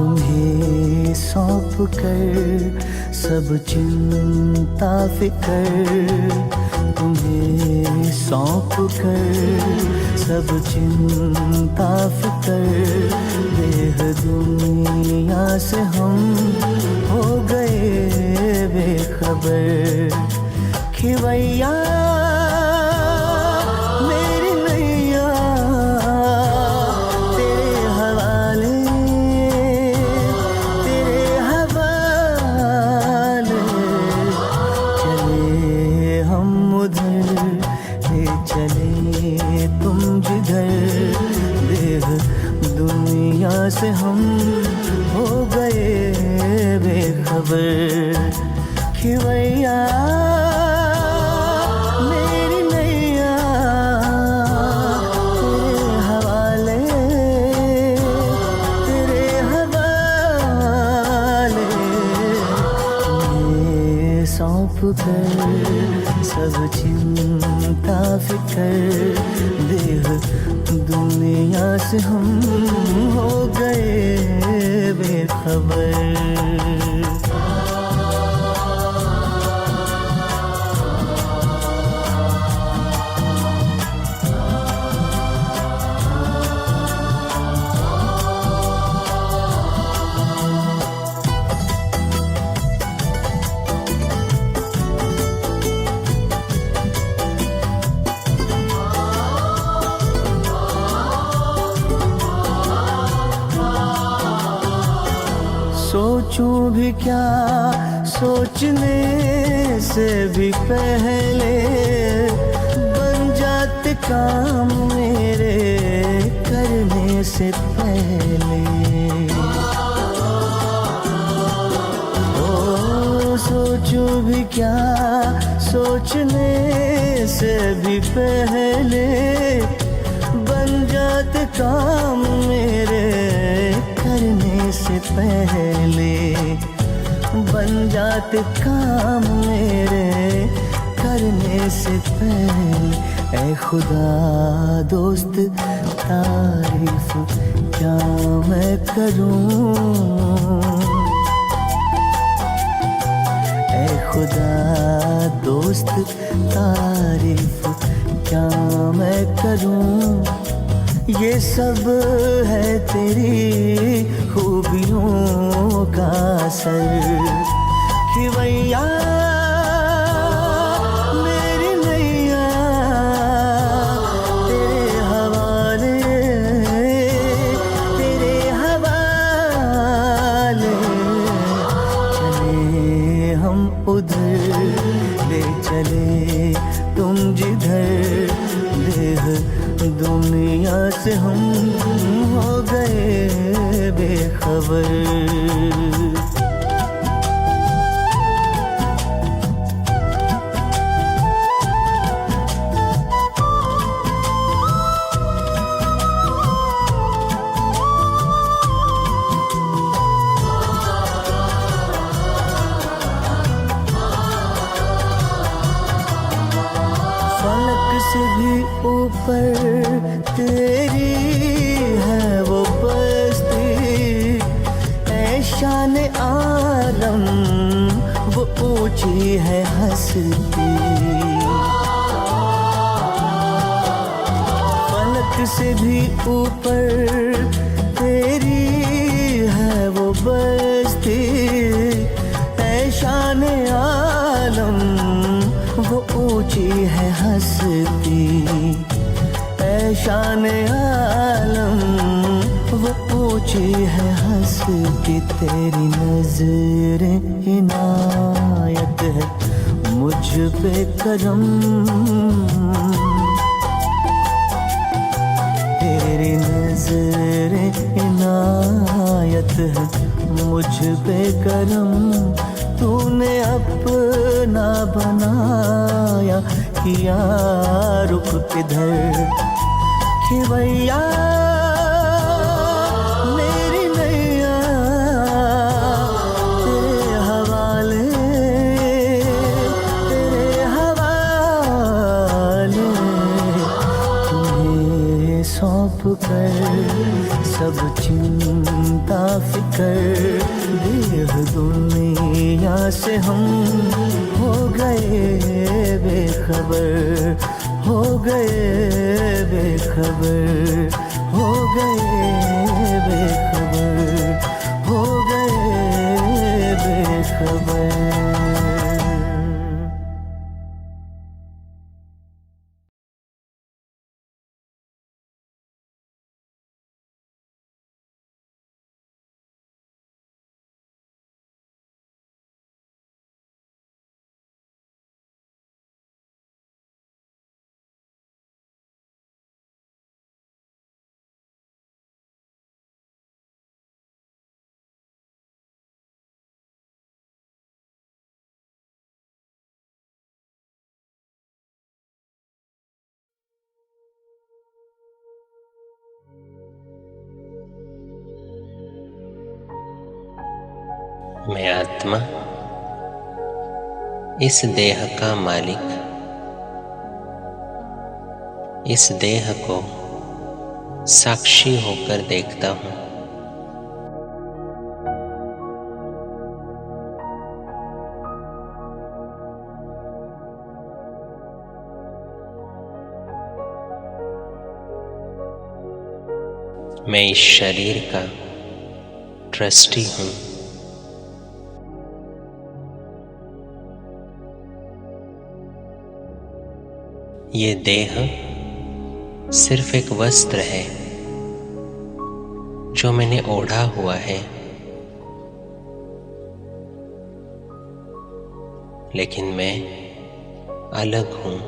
तुम्हें सौंप कर सब चिंता फिकर, तुम्हें सौंप कर सब चिंता फिकर, देह दुनिया से हम हो गए बेखबर। खिवैया मेरी नैया तेरे हवाले, तेरे हवाले, चले हम उधर ले चले तुम जिधर, देह दुनिया से हम हो गए बेखबर। खिवैया मेरी नैया तेरे हवाले, तेरे हवाले, तुम्हें सौंप कर सब चिंता फिकर, देह दुनिया से हम हो गए बेखबर। सोचूं भी क्या सोचने से भी पहले, बन जाते काम मेरे करने से पहले। ओ सोचूं भी क्या सोचने से भी पहले, बन जाते काम मेरे करने से पहले, बन जाते काम मेरे करने से पहले। ऐ खुदा दोस्त तारीफ क्या मैं करूं, ऐ खुदा दोस्त तारीफ क्या मैं करूं, ये सब है तेरी खूबियों का असर। खिवैया मेरी नैया तेरे हवाले, तेरे हवाले, चले हम उधर ले चले तुम जिधर, देह दुनिया से हम हो गए बेखबर। फलक से भी ऊपर तेरी है वो बस्ती, ऐ शान आलम वो ऊंची है हस्ती। फलक से भी ऊपर तेरी है वो बस्ती, ऐ शान आलम वो ऊंची है हस्ती, ऐ शान आलम वो ऊंची है हस्ती। तेरी नज़र इनायत है मुझ पे करम, तेरी नज़र इनायत है मुझ पे करम, तूने अपना बनाया किया रुख किधर। खिवैया मेरी नैया तेरे हवाले, तेरे हवाले, तुम्हें सौंप कर सब चिंता फिकर देह दुनिया से हम हो गए बेखबर, हो गए बेखबर, हो गए बेखबर, हो गए बेखबर। मैं आत्मा इस देह का मालिक, इस देह को साक्षी होकर देखता हूँ। मैं इस शरीर का ट्रस्टी हूँ। ये देह सिर्फ एक वस्त्र है जो मैंने ओढ़ा हुआ है, लेकिन मैं अलग हूँ।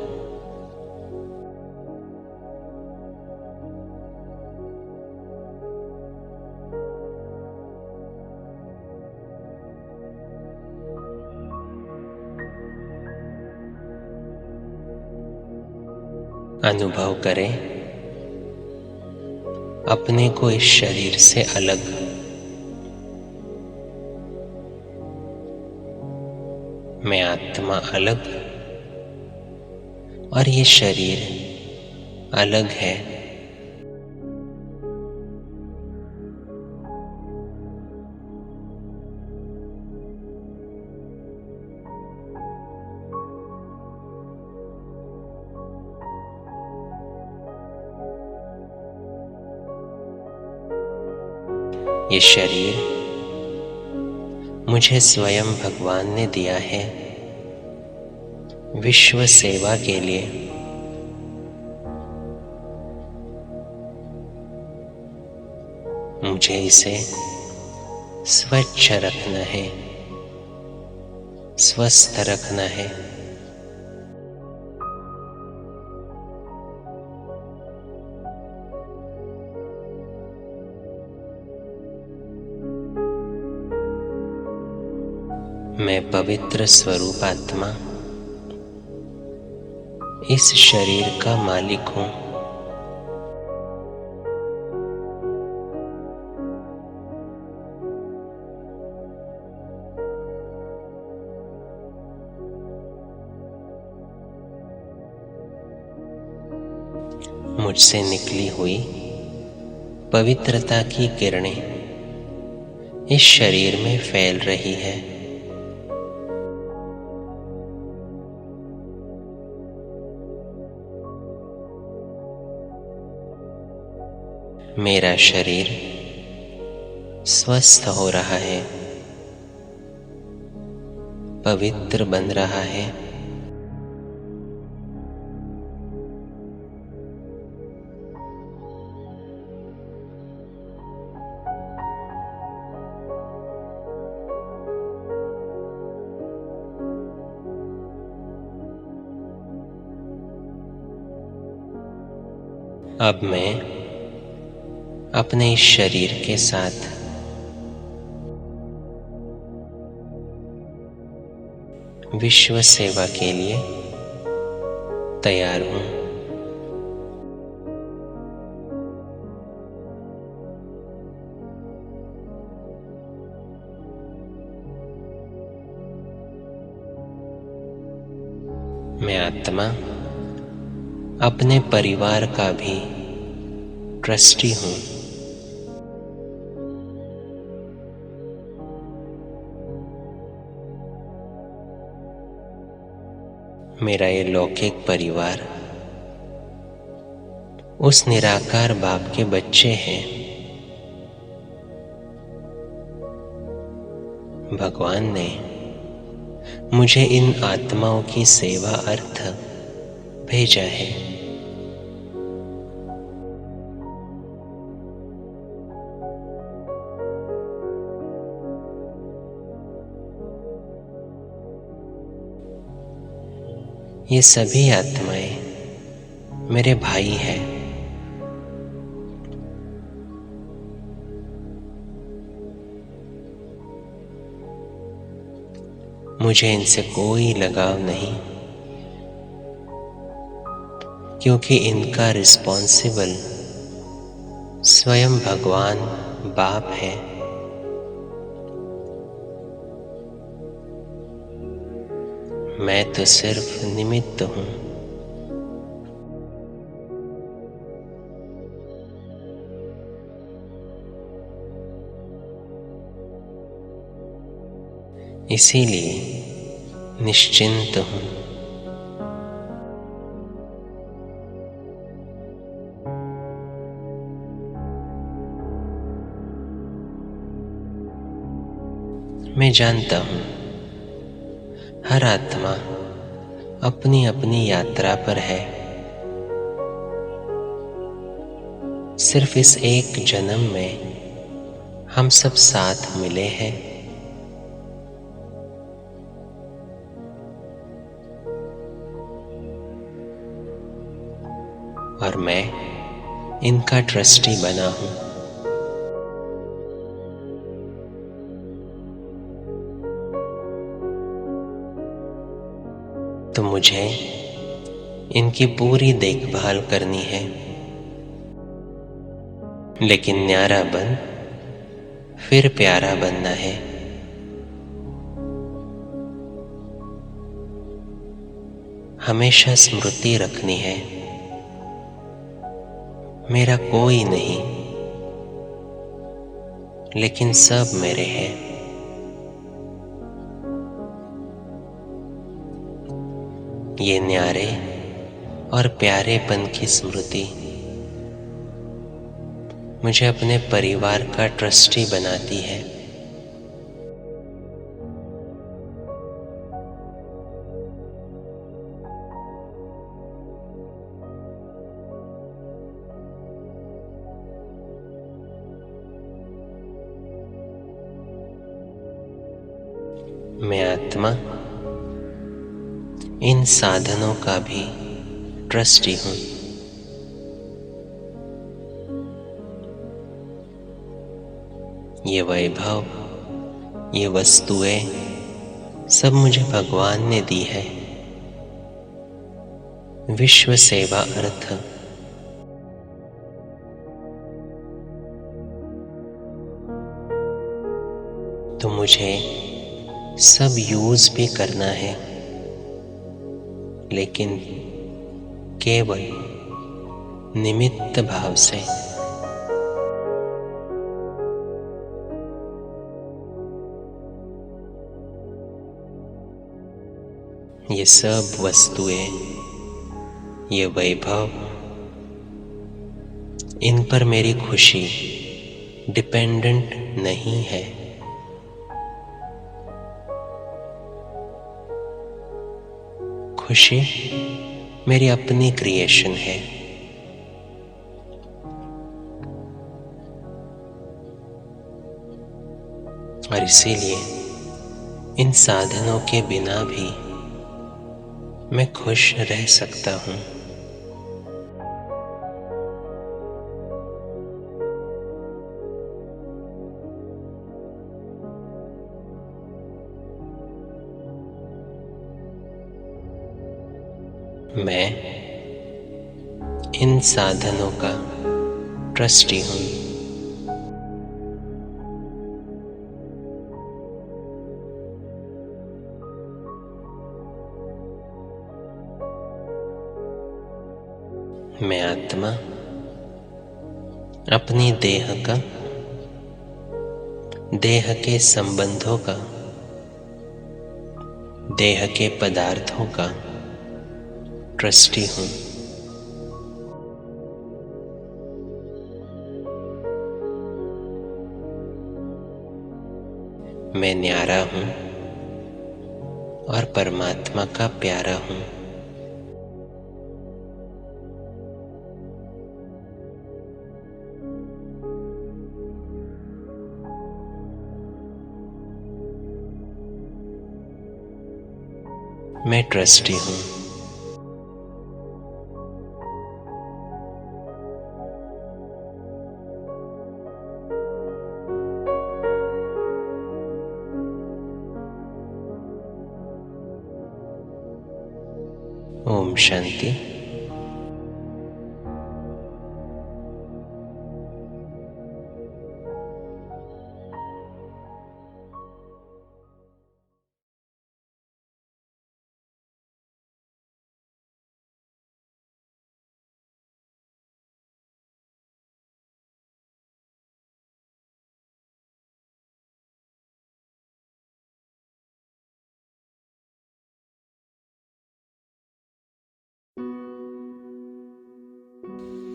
अनुभव करें अपने को इस शरीर से अलग। मैं आत्मा अलग और ये शरीर अलग है। ये शरीर मुझे स्वयं भगवान ने दिया है विश्व सेवा के लिए। मुझे इसे स्वच्छ रखना है, स्वस्थ रखना है। मैं पवित्र स्वरूप आत्मा इस शरीर का मालिक हूँ। मुझसे निकली हुई पवित्रता की किरणें इस शरीर में फैल रही है। मेरा शरीर स्वस्थ हो रहा है, पवित्र बन रहा है। अब मैं अपने इस शरीर के साथ विश्व सेवा के लिए तैयार हूँ। मैं आत्मा अपने परिवार का भी ट्रस्टी हूँ। मेरा ये लौकिक परिवार उस निराकार बाप के बच्चे हैं। भगवान ने मुझे इन आत्माओं की सेवा अर्थ भेजा है। ये सभी आत्माएं मेरे भाई हैं। मुझे इनसे कोई लगाव नहीं, क्योंकि इनका रिस्पॉन्सिबल स्वयं भगवान बाप है। मैं तो सिर्फ निमित्त हूँ। इसीलिए निश्चिंत हूँ। मैं जानता हूँ हर आत्मा अपनी अपनी यात्रा पर है। सिर्फ इस एक जन्म में हम सब साथ मिले हैं। और मैं इनका ट्रस्टी बना हूँ। तो मुझे इनकी पूरी देखभाल करनी है। लेकिन न्यारा बन फिर प्यारा बनना है। हमेशा स्मृति रखनी है, मेरा कोई नहीं, लेकिन सब मेरे हैं। ये न्यारे और प्यारेपन की स्मृति मुझे अपने परिवार का ट्रस्टी बनाती है। मैं आत्मा इन साधनों का भी ट्रस्टी हूँ। ये वैभव, ये वस्तुएं सब मुझे भगवान ने दी है। विश्व सेवा अर्थ तो मुझे सब यूज भी करना है, लेकिन केवल निमित्त भाव से। ये सब वस्तुएं, ये वैभव, इन पर मेरी खुशी डिपेंडेंट नहीं है। खुशी मेरी अपनी क्रिएशन है। और इसीलिए इन साधनों के बिना भी मैं खुश रह सकता हूँ। मैं इन साधनों का ट्रस्टी हूँ। मैं आत्मा अपनी देह का, देह के संबंधों का, देह के पदार्थों का ट्रस्टी हूँ। मैं न्यारा हूँ और परमात्मा का प्यारा हूँ। मैं ट्रस्टी हूँ। ओम शांति।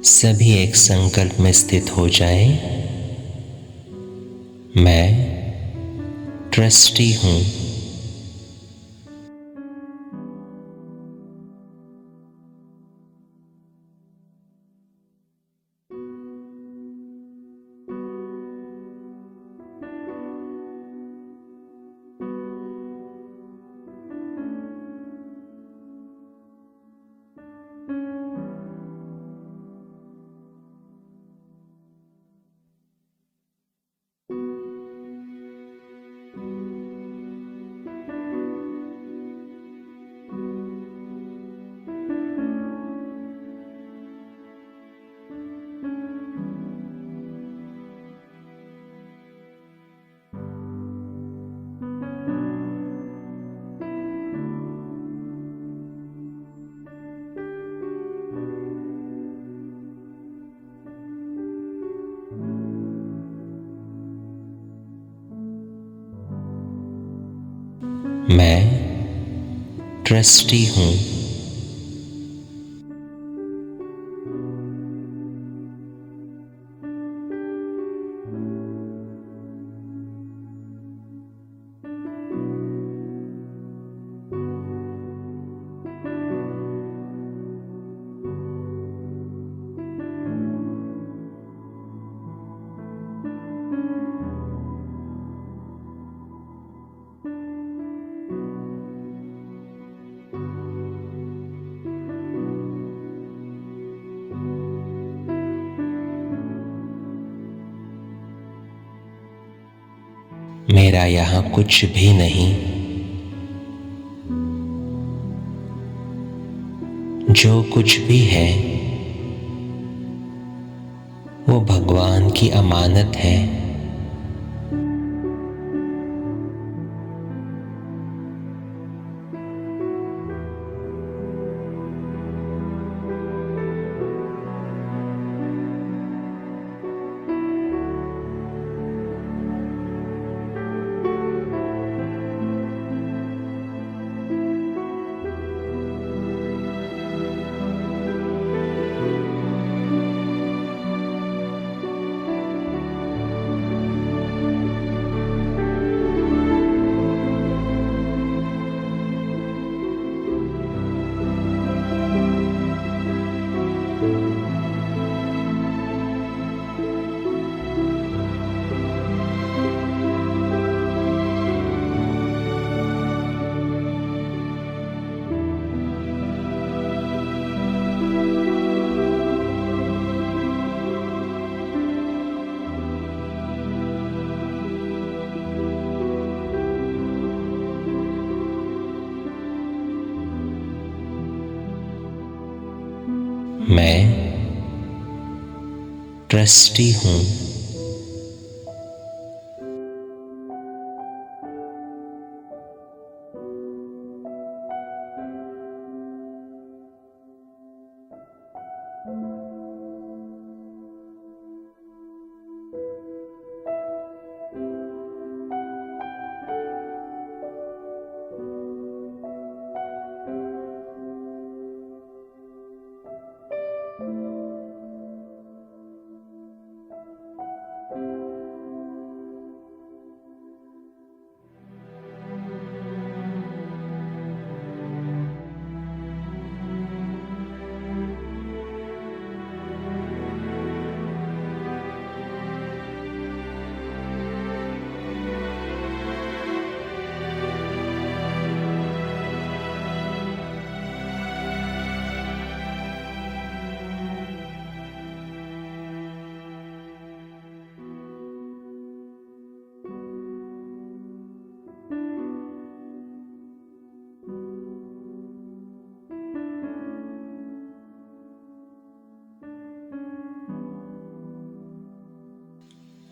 सभी एक संकल्प में स्थित हो जाए। मैं ट्रस्टी हूँ। मैं ट्रस्टी हूँ। मेरा यहाँ कुछ भी नहीं। जो कुछ भी है वो भगवान की अमानत है। मैं ट्रस्टी हूँ।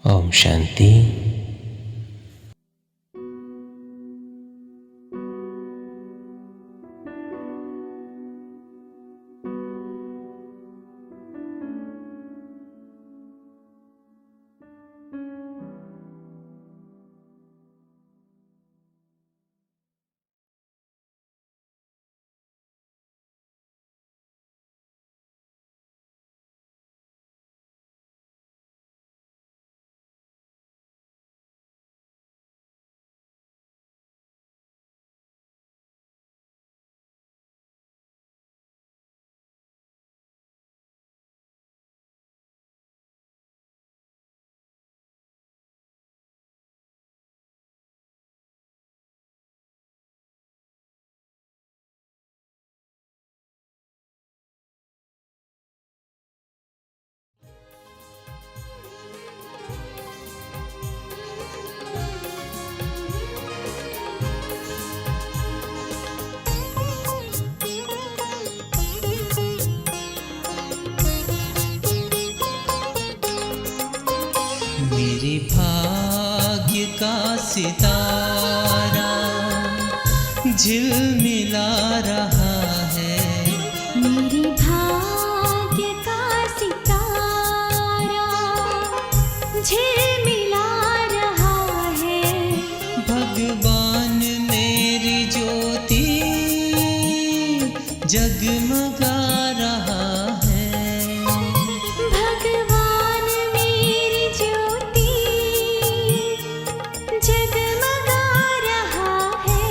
ओम शांति। मेरे भाग्य का सितारा झिलमिला रहा है। मेरे भाग्य का सितारा झिलमिला रहा है। भगवान मेरी ज्योति जगमगा रहा है। भगवान मेरी ज्योति जगमगा रहा है।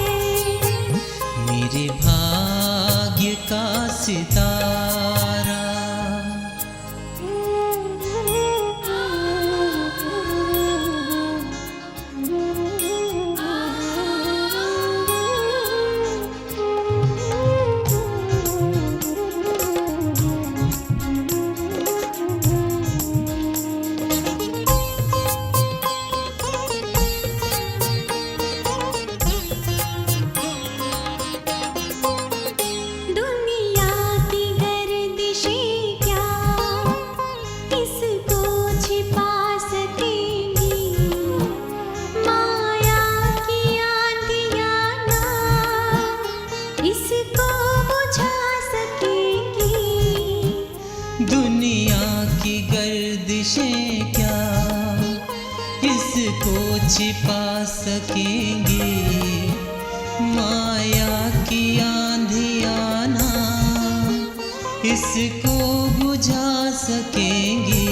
मेरे भाग्य का सितारा। दुनिया की गर्दिशें क्या इसको छिपा सकेंगी। माया की आंधियाँ ना इसको बुझा सकेंगी। दुनिया की गर्दिशें क्या इसको छिपा सकेंगे। माया की आंधियाँ ना इसको बुझा सकेंगी।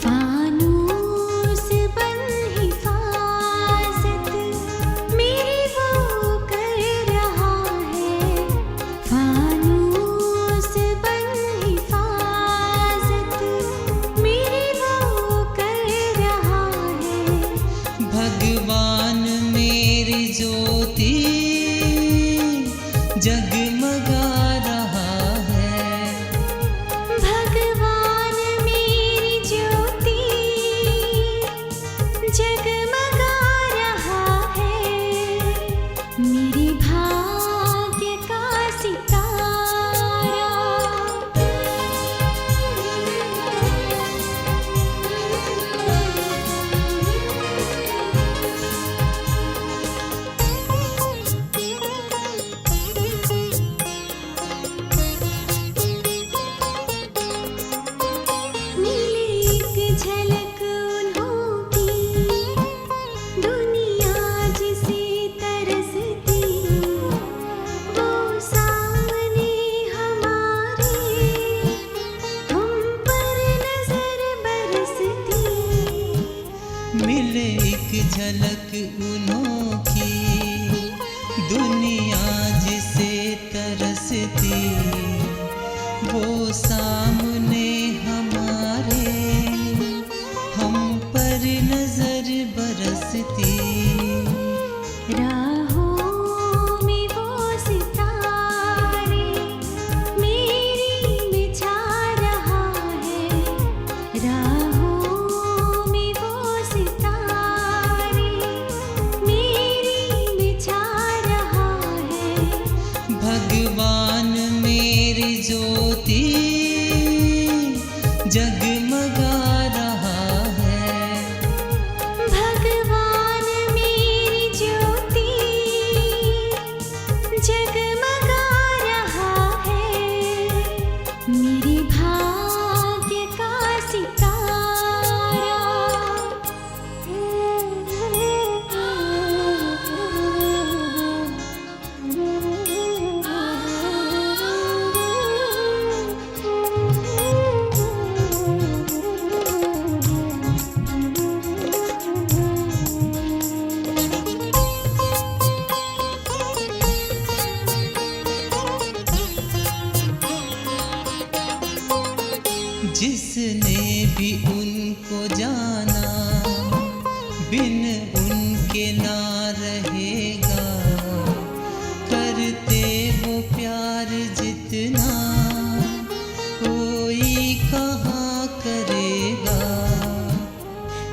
फानूस बन हिफाजत मेरी वो कर रहा है। फानूस बन हिफाजत मेरी वो कर रहा है। भगवान मेरी ज्योति जगमगा रहा है। भगवान मेरी ज्योति जगमगा रहा है। मेरे भाग्य का मिले एक झलक उन्हों की दुनिया जिसे तरसती। वो सामने हमारे हम पर नजर बरसती। मिले एक झलक उन्हों की दुनिया जिसे तरसती। वो सामने हमारे हम पर नजर बरसती। राहों में वो सितारे मेरी बिछा रहा है। राहों में वो सितारे मेरी बिछा रहा है। भगवान मेरी ज्योति बिन उनके ना रहेगा, करते वो प्यार जितना कोई कहाँ करेगा।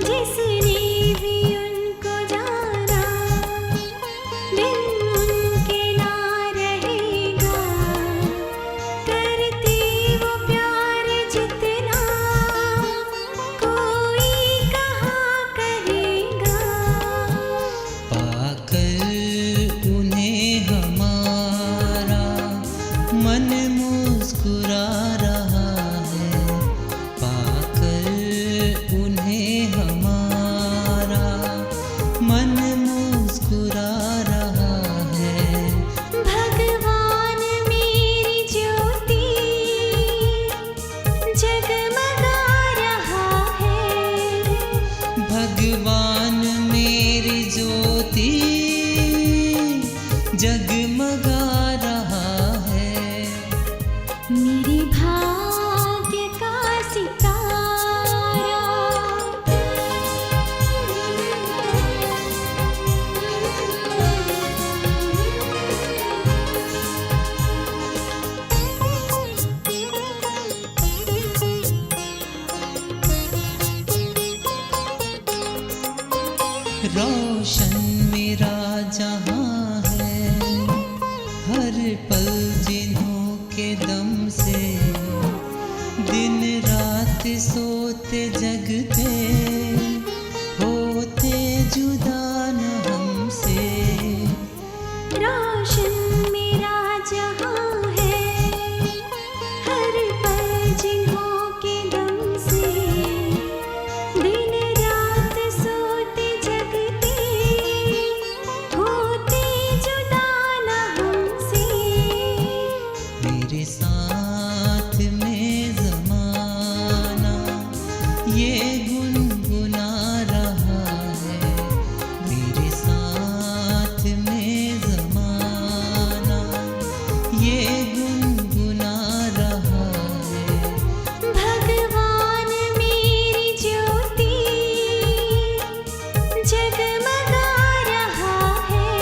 जिसने भी उनको जाना बिन उनके ना रहेगा, करते वो प्यार जितना कोई कहाँ करेगा। पाकर उन्हें हमारा मन मुस्कुरा रहा है, पाकर उन्हें हमारा मन मुस्कुरा रहा है। भगवान मेरी ज्योति जगमगा रहा है। भगवान मेरी ज्योति जगमगा रहा है। मेरे भाग्य का सितारा रोशन मेरा जहां है, हर पल जिन्हों के दम से, दिन रात सोते जगते होते जुदा न हमसे। रोशन मेरा जहां है, हर पल जिन्हों के दम से, दिन रात सोते जगते होते जुदा न हमसे। मेरे साथ में ज़माना ये गुनगुना रहा है, मेरे साथ में ज़माना ये गुनगुना रहा है। भगवान मेरी ज्योति जगमगा रहा है।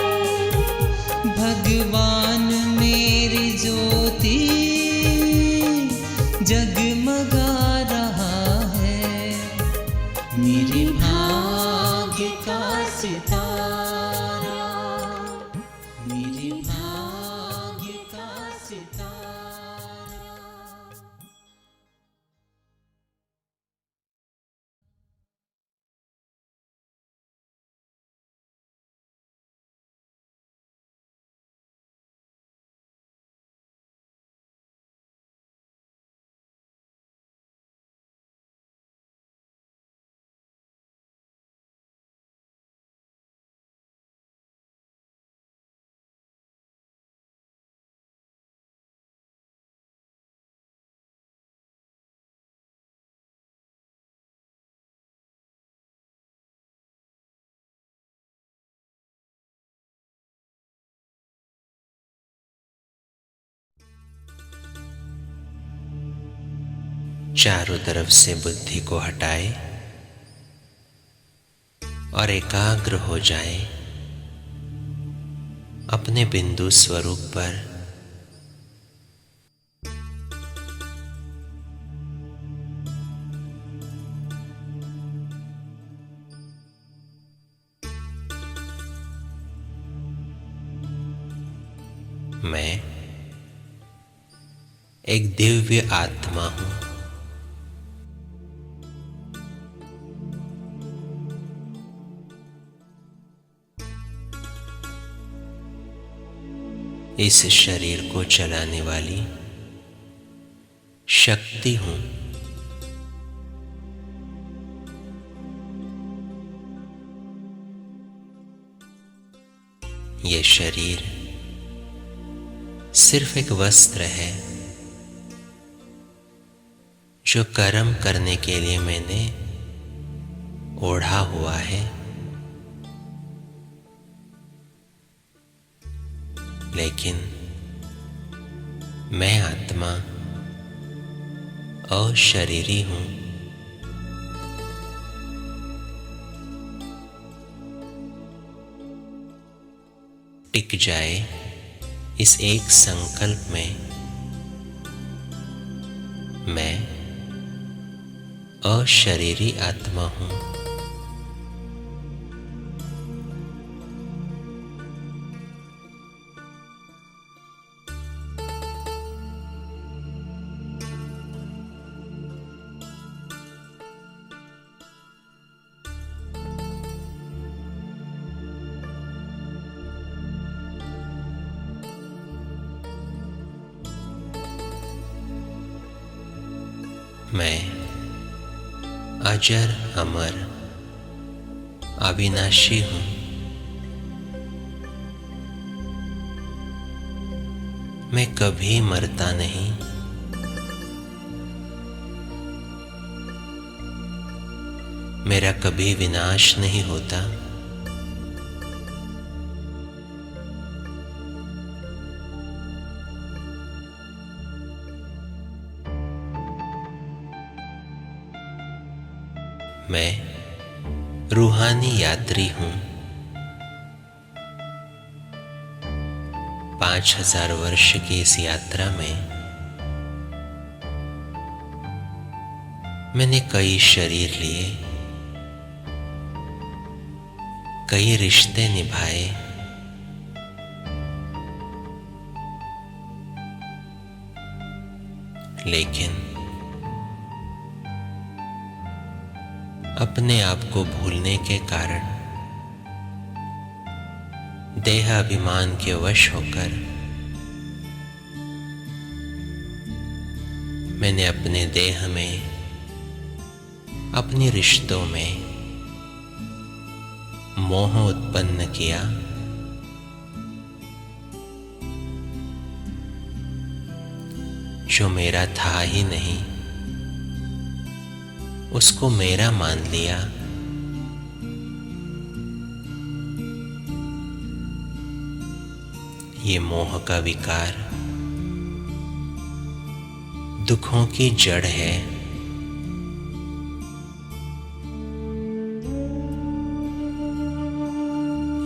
भगवान मेरी ज्योति जगमगा रहा है। मेरे भाग्य का सितारा, मेरे भाग्य का सितारा। चारों तरफ से बुद्धि को हटाए और एकाग्र हो जाए अपने बिंदु स्वरूप पर। मैं एक दिव्य आत्मा हूं। इस शरीर को चलाने वाली शक्ति हूं। ये शरीर सिर्फ एक वस्त्र है जो कर्म करने के लिए मैंने ओढ़ा हुआ है, लेकिन मैं आत्मा अशरीरी हूं। टिक जाए इस एक संकल्प में, मैं अशरीरी आत्मा हूं। मैं अजर अमर अविनाशी हूं। मैं कभी मरता नहीं, मेरा कभी विनाश नहीं होता। मैं रूहानी यात्री हूं। 5000 वर्ष की इस यात्रा में मैंने कई शरीर लिए, कई रिश्ते निभाए, लेकिन अपने आप को भूलने के कारण, देह अभिमान के वश होकर मैंने अपने देह में, अपने रिश्तों में मोह उत्पन्न किया। जो मेरा था ही नहीं, उसको मेरा मान लिया। ये मोह का विकार दुखों की जड़ है।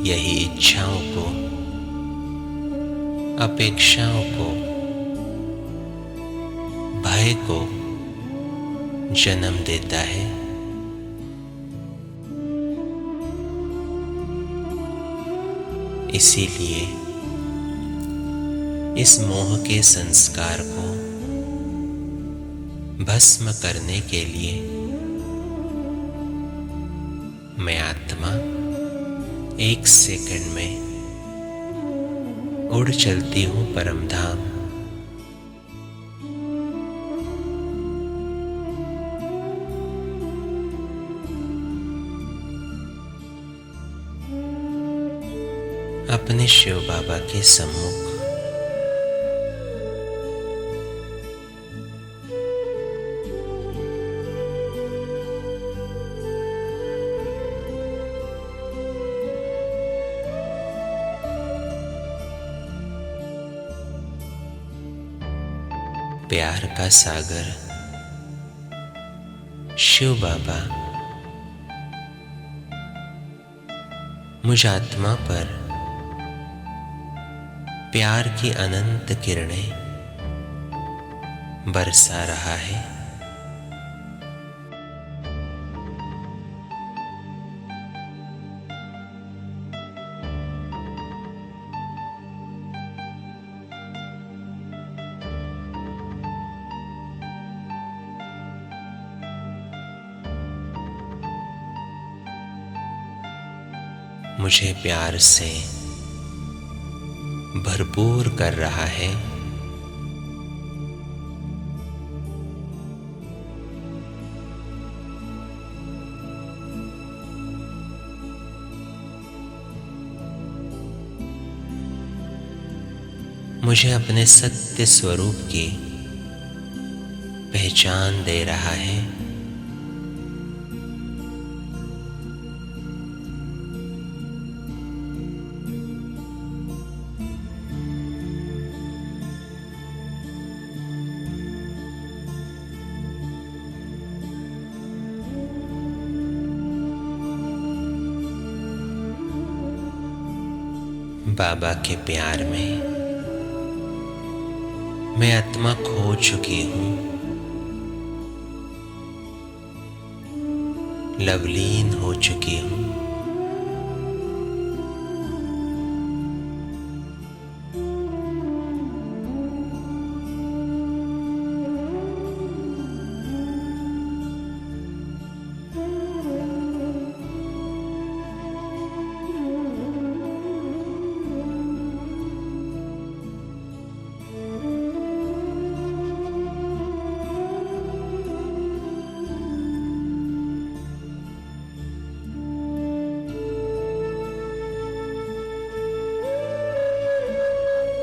यही इच्छाओं को, अपेक्षाओं को, भय को जन्म देता है। इसीलिए इस मोह के संस्कार को भस्म करने के लिए मैं आत्मा 1 सेकंड में उड़ चलती हूं परमधाम। अपने शिव बाबा के सम्मुख प्यार का सागर शिव बाबा मुझ आत्मा पर प्यार की अनंत किरणें बरसा रहा है। मुझे प्यार से भरपूर कर रहा है। मुझे अपने सत्य स्वरूप की पहचान दे रहा है। बाबा के प्यार में मैं आत्मा खो चुकी हूँ, लवलीन हो चुकी हूँ।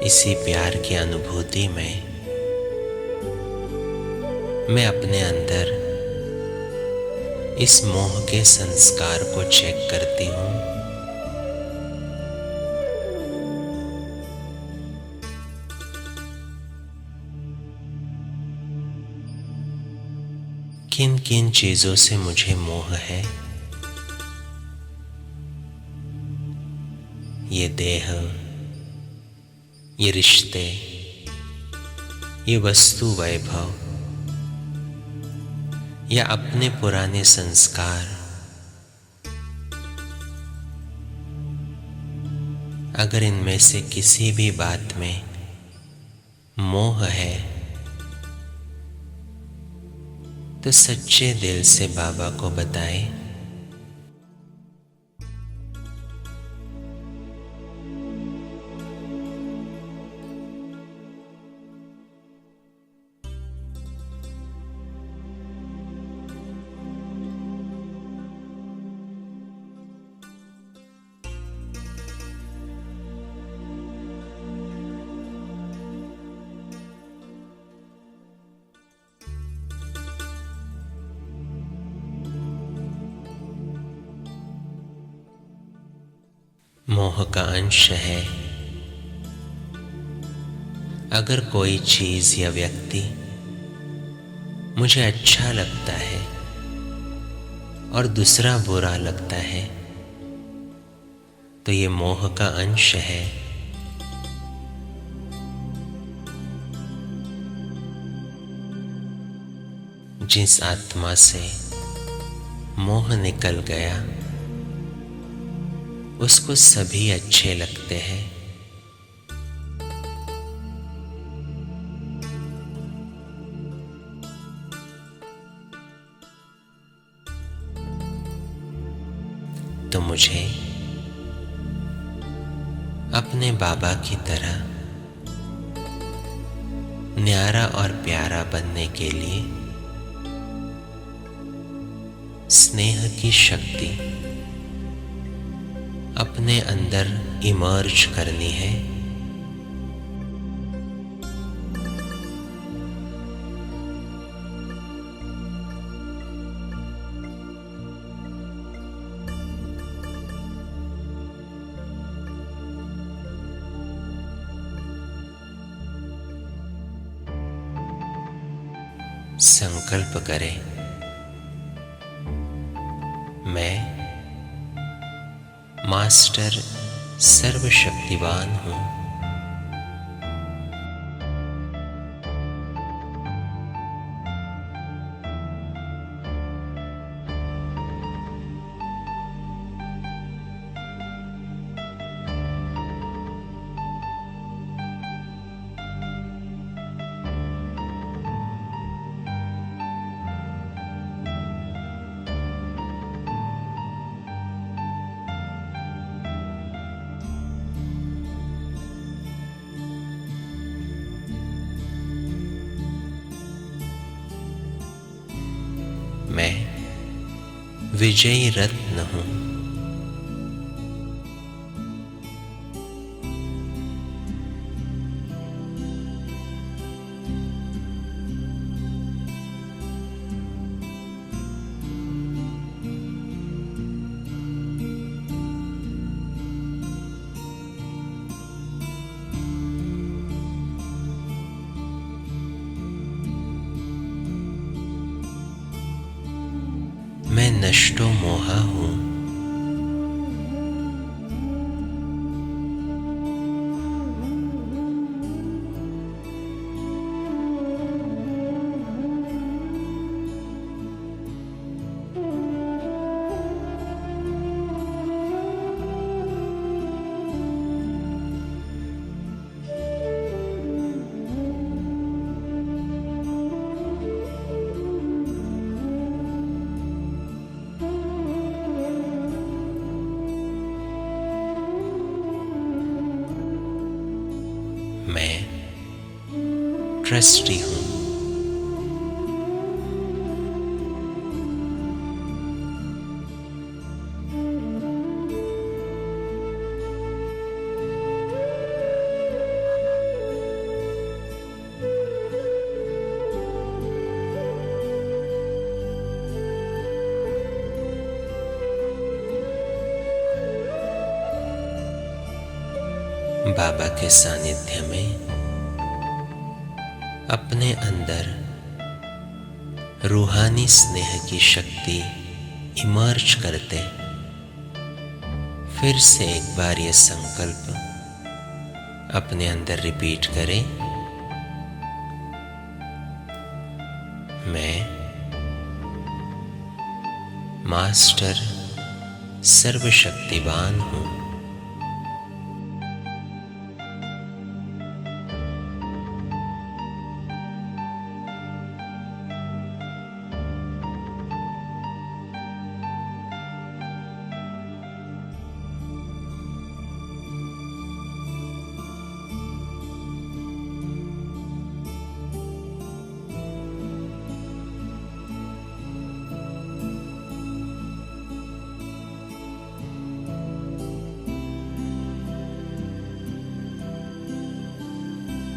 इसी प्यार की अनुभूति में मैं अपने अंदर इस मोह के संस्कार को चेक करती हूँ। किन किन चीजों से मुझे मोह है। ये देह, ये रिश्ते, ये वस्तु वैभव या अपने पुराने संस्कार। अगर इनमें से किसी भी बात में मोह है तो सच्चे दिल से बाबा को बताएं। मोह का अंश है अगर कोई चीज या व्यक्ति मुझे अच्छा लगता है और दूसरा बुरा लगता है तो ये मोह का अंश है। जिस आत्मा से मोह निकल गया उसको सभी अच्छे लगते हैं। तो मुझे अपने बाबा की तरह न्यारा और प्यारा बनने के लिए स्नेह की शक्ति अपने अंदर इमर्ज करनी है। संकल्प करें, मैं मास्टर सर्वशक्तिवान हूँ। मैं विजयी रत्न हूँ। मैं नष्टो मोहा हूँ। ट्रस्टी हूँ। बाबा के सानिध्य में अपने अंदर रूहानी स्नेह की शक्ति इमर्ज करते फिर से एक बार ये संकल्प अपने अंदर रिपीट करें, मैं मास्टर सर्वशक्तिवान हूँ।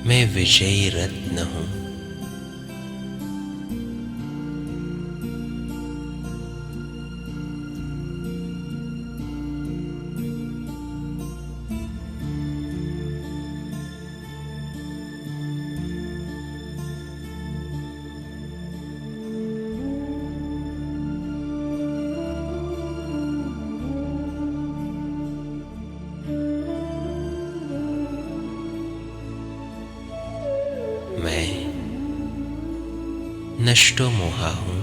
मैं विजयी रत्न हूँ। मैं नष्टो मोहा हूँ।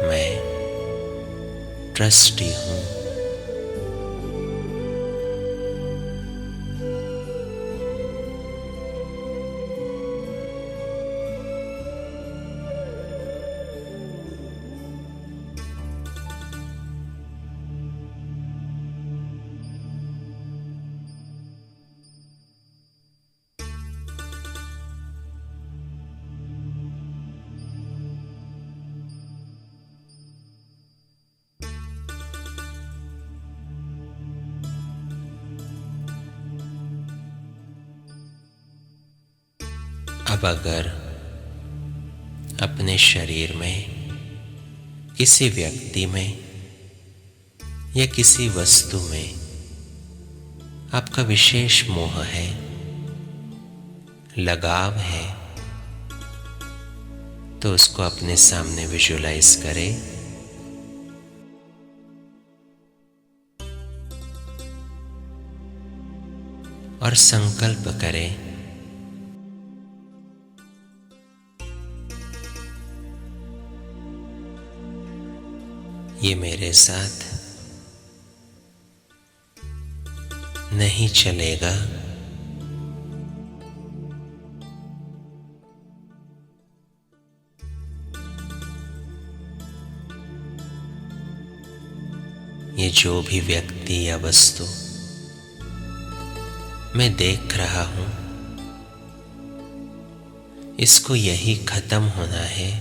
मैं ट्रस्टी हूँ। अब अगर अपने शरीर में किसी व्यक्ति में या किसी वस्तु में आपका विशेष मोह है, लगाव है, तो उसको अपने सामने विजुअलाइज करें और संकल्प करें, ये मेरे साथ नहीं चलेगा। ये जो भी व्यक्ति या वस्तु मैं देख रहा हूं, इसको यही खत्म होना है।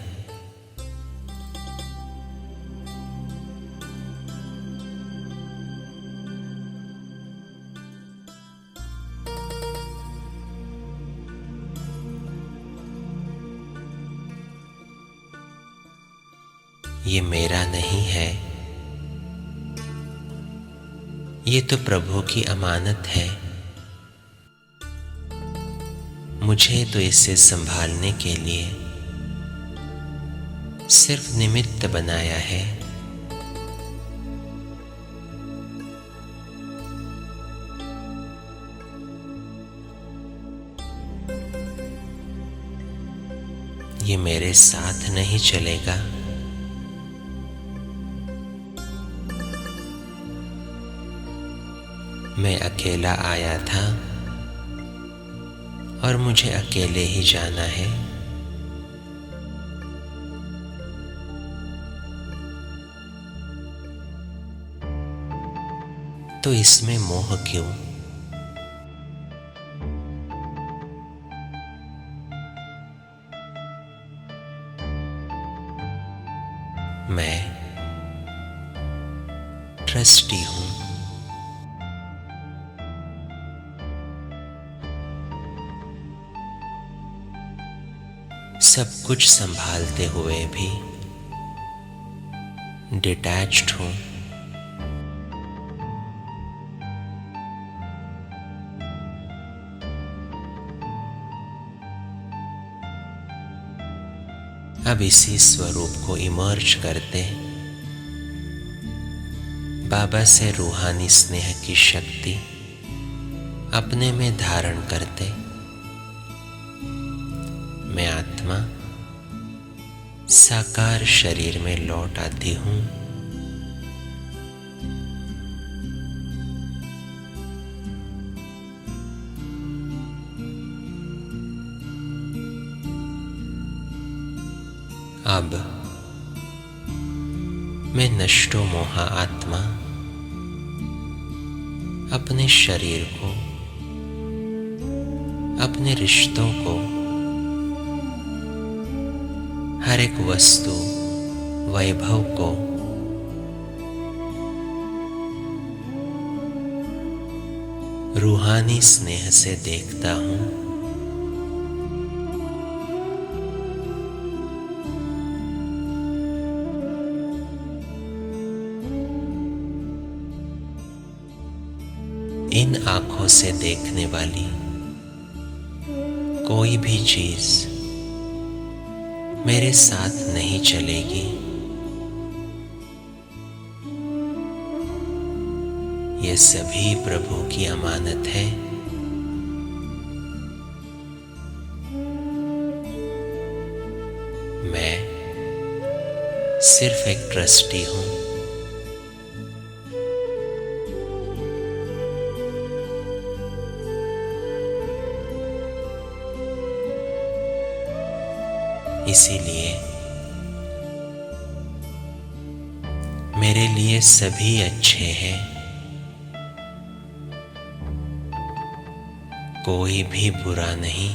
ये मेरा नहीं है, ये तो प्रभु की अमानत है। मुझे तो इसे संभालने के लिए सिर्फ निमित्त बनाया है। ये मेरे साथ नहीं चलेगा। मैं अकेला आया था और मुझे अकेले ही जाना है। तो इसमें मोह क्यों? मैं ट्रस्टी हूं। सब कुछ संभालते हुए भी डिटैच्ड हूं। अब इसी स्वरूप को इमर्ज करते बाबा से रूहानी स्नेह की शक्ति अपने में धारण करते मैं आत्मा साकार शरीर में लौट आती हूं। अब मैं नष्टो मोहा आत्मा अपने शरीर को, अपने रिश्तों को, हर एक वस्तु वैभव को रूहानी स्नेह से देखता हूं। इन आंखों से देखने वाली कोई भी चीज मेरे साथ नहीं चलेगी। ये सभी प्रभु की अमानत है। मैं सिर्फ एक ट्रस्टी हूं। इसीलिए मेरे लिए सभी अच्छे हैं, कोई भी बुरा नहीं।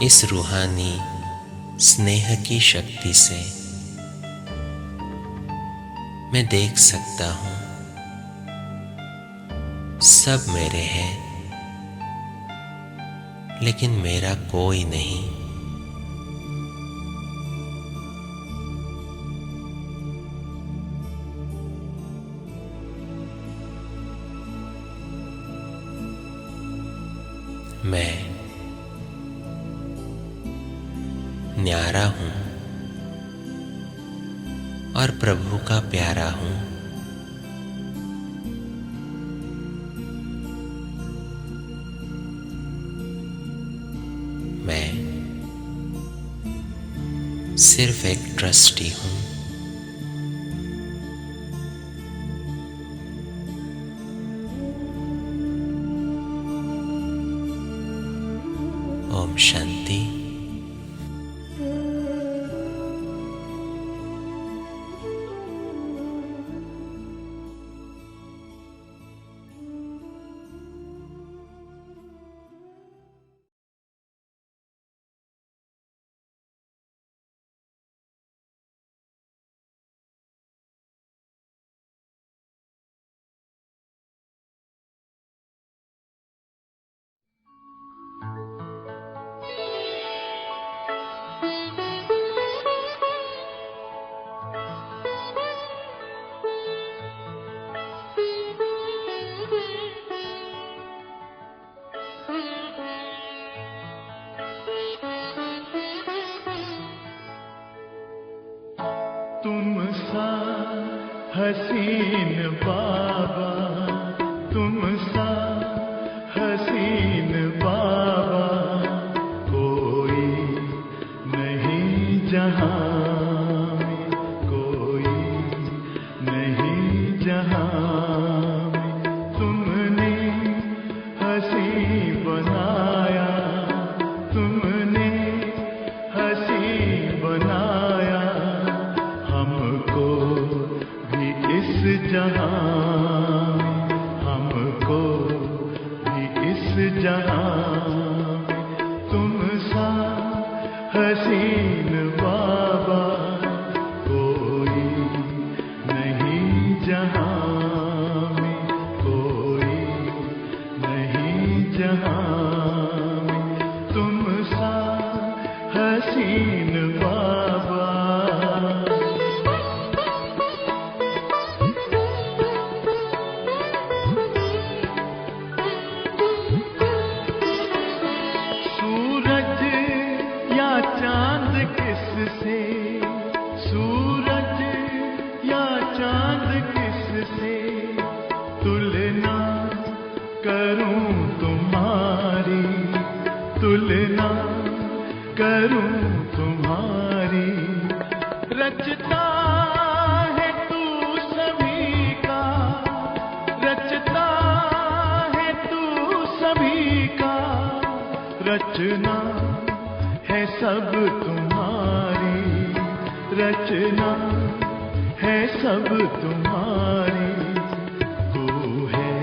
इस रूहानी स्नेह की शक्ति से मैं देख सकता हूं सब मेरे हैं, लेकिन मेरा कोई नहीं। मैं न्यारा हूं और प्रभु का प्यारा हूं। मैं सिर्फ एक ट्रस्टी हूं। ओम शांति। हसीन बाबा तुम सा हसीन बाबा कोई नहीं जहां में, कोई नहीं जहां में। तुमने हसी बनाया, तुमने हसी बनाया हमको भी इस जहां में, हमको भी इस जहां में। तुम सा हसीन बाबा कोई नहीं जहां में, कोई नहीं जहां में। तुम सा हसीन बाबा। सूरज या चांद किससे, सूरज या चांद किससे तुलना करूं तुम्हारी, तुलना करूं तुम्हारी। रचता है तू सभी का, रचता है तू सभी का। रचना है सब तुम्हारी, रचना है सब तुम्हारी। तू है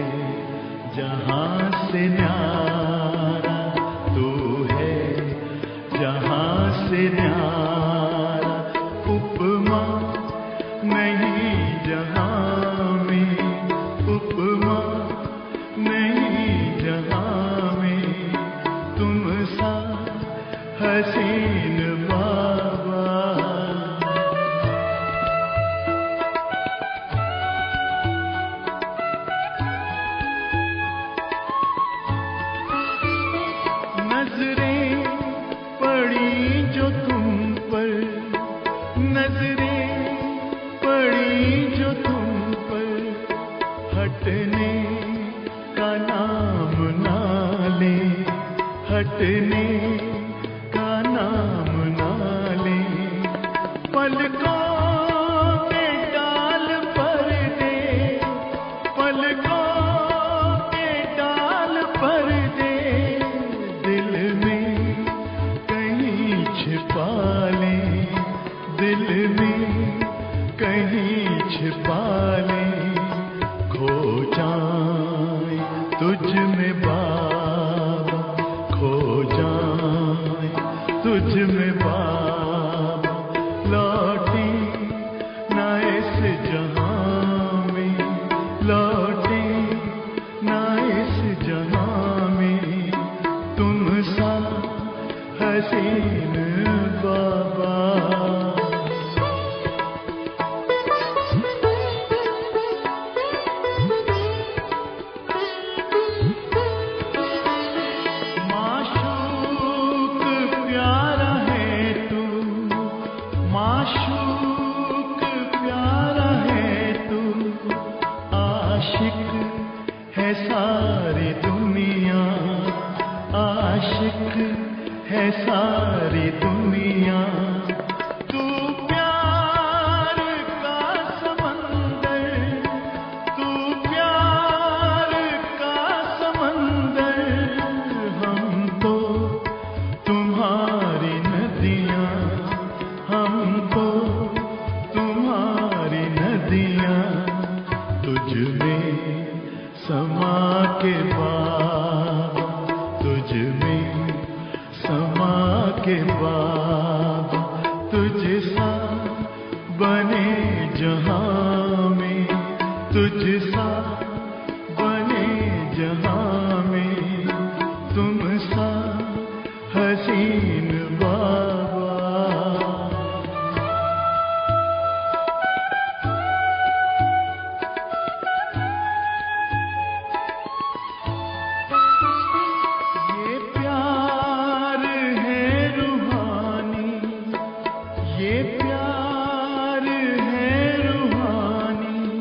जहां से न्यारा, तू है जहां से न्यारा। उपमा नहीं जहां में, उपमा नहीं जहां में। तुम सा हसीन बाबा। नजरें पड़ी जो तुम पर, नजरें पड़ी जो तुम पर। हटने का नाम ना ले, हटने का नाम ना ले। पलकों के डाल पर दे, पलकों के डाल पर दे। दिल में कहीं छिपा ले, दिल में कहीं छिपा ले। खो जाए तुझ में बाबा, खो जाए तुझ में बाबा। लौटे ना इस जहां में, लौटे ना इस जहां में। तुम सा हसीन बाबा। माशूक प्यारा है तू, माशूक प्यारा है तू। आशिक है सारी दुनिया, आशिक है सारी दुनिया। तू प्यार का समंदर, तू प्यार का समंदर। हम तो तुम्हारी नदियाँ, हम तो तुम्हारी नदियाँ। तुझ में समा के बाबा, तुझ में समा के बाबा। तुझ सा बने जहां में, तुझ सा बने जहां में। तुम सा हसीन बाबा। ये प्यार है रूहानी, ये प्यार है रूहानी।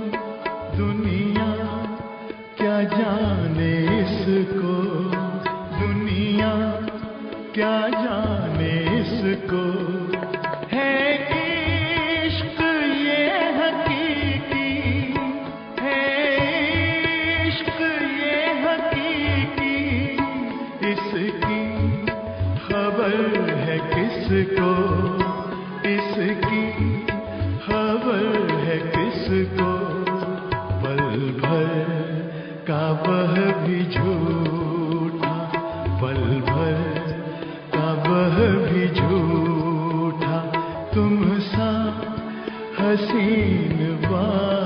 का वह भी झूठा, पल भर का वह भी झूठा, तुम सा हसीन बात